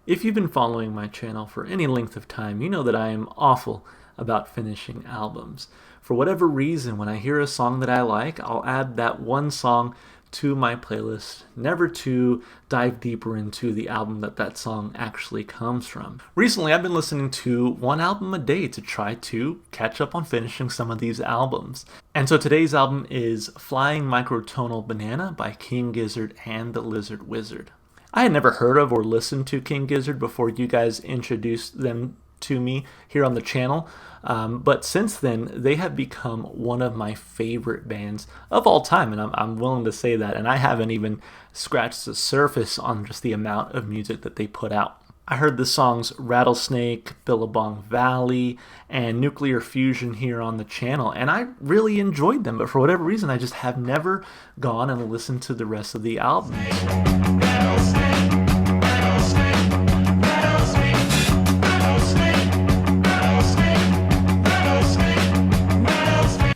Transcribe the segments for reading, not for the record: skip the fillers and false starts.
If you've been following my channel for any length of time, you know that I am awful about finishing albums. For whatever reason, when I hear a song that I like, I'll add that one song to my playlist, never to dive deeper into the album that song actually comes from. Recently, I've been listening to one album a day to try to catch up on finishing some of these albums. And so today's album is Flying Microtonal Banana by King Gizzard and the Lizard Wizard. I had never heard of or listened to King Gizzard before you guys introduced them to me here on the channel, but since then they have become one of my favorite bands of all time, and I'm willing to say that, and I haven't even scratched the surface on just the amount of music that they put out. I heard the songs Rattlesnake, Billabong Valley, and Nuclear Fusion here on the channel, and I really enjoyed them, but for whatever reason I just have never gone and listened to the rest of the album.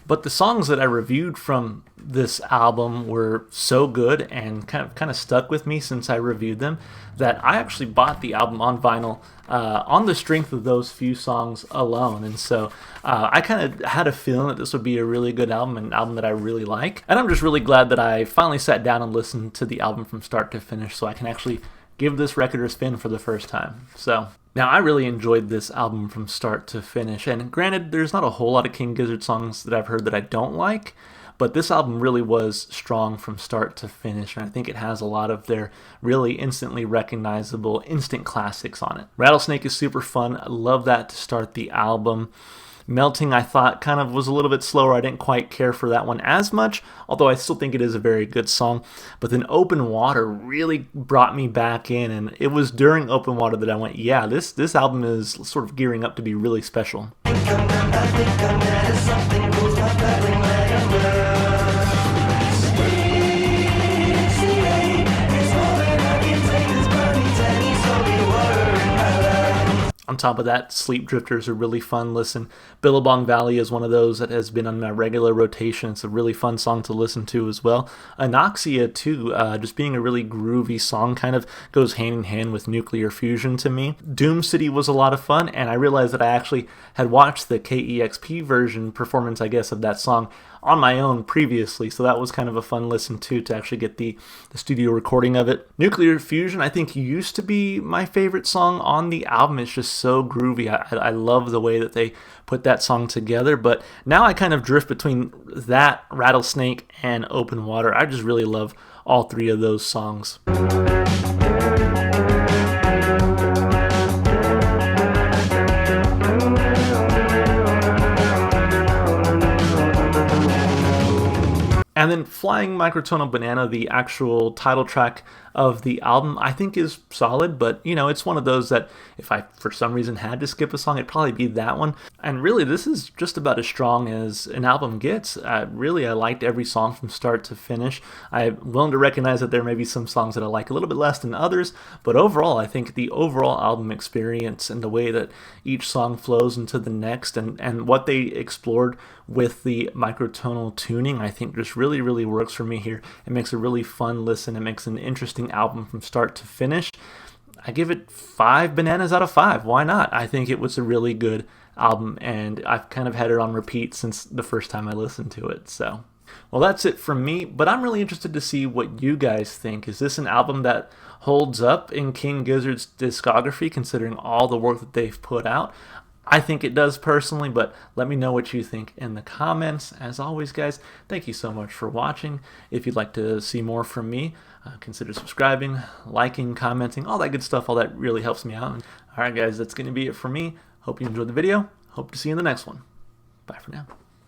But the songs that I reviewed from this album were so good and kind of stuck with me since I reviewed them that I actually bought the album on vinyl on the strength of those few songs alone. And so I kind of had a feeling that this would be a really good album, an album that I really like. And I'm just really glad that I finally sat down and listened to the album from start to finish so I can actually give this record a spin for the first time. So now, I really enjoyed this album from start to finish, and granted, there's not a whole lot of King Gizzard songs that I've heard that I don't like, but this album really was strong from start to finish, and I think it has a lot of their really instantly recognizable instant classics on it. Rattlesnake is super fun. I love that to start the album. Melting, I thought, kind of was a little bit slower. I didn't quite care for that one as much, although I still think it is a very good song. But then Open Water really brought me back in, and it was during Open Water that I went, yeah, this album is sort of gearing up to be really special. On top of that, Sleep Drifters are really fun listen. Billabong Valley is one of those that has been on my regular rotation. It's a really fun song to listen to as well. Anoxia too, just being a really groovy song, kind of goes hand in hand with Nuclear Fusion to me. Doom City was a lot of fun, and I realized that I actually had watched the KEXP version performance, I guess, of that song on my own previously, so that was kind of a fun listen too, to actually get the studio recording of it. Nuclear Fusion, I think, used to be my favorite song on the album. It's just so groovy. I love the way that they put that song together, but now I kind of drift between that, Rattlesnake, and Open Water. I just really love all three of those songs. And then Flying Microtonal Banana, the actual title track of the album, I think is solid, but you know, it's one of those that if I for some reason had to skip a song, it'd probably be that one. And really, this is just about as strong as an album gets. Really, I liked every song from start to finish. I'm willing to recognize that there may be some songs that I like a little bit less than others, but overall, I think the overall album experience and the way that each song flows into the next and what they explored with the microtonal tuning, I think just really works for me here. It makes a really fun listen. It makes an interesting album from start to finish. I give it 5 bananas out of 5. Why not? I think it was a really good album, and I've kind of had it on repeat since the first time I listened to it. So, well, that's it from me, but I'm really interested to see what you guys think. Is this an album that holds up in King Gizzard's discography, considering all the work that they've put out? I think it does personally, but let me know what you think in the comments. As always, guys, thank you so much for watching. If you'd like to see more from me, consider subscribing, liking, commenting, all that good stuff. All that really helps me out. All right, guys, that's going to be it for me. Hope you enjoyed the video. Hope to see you in the next one. Bye for now.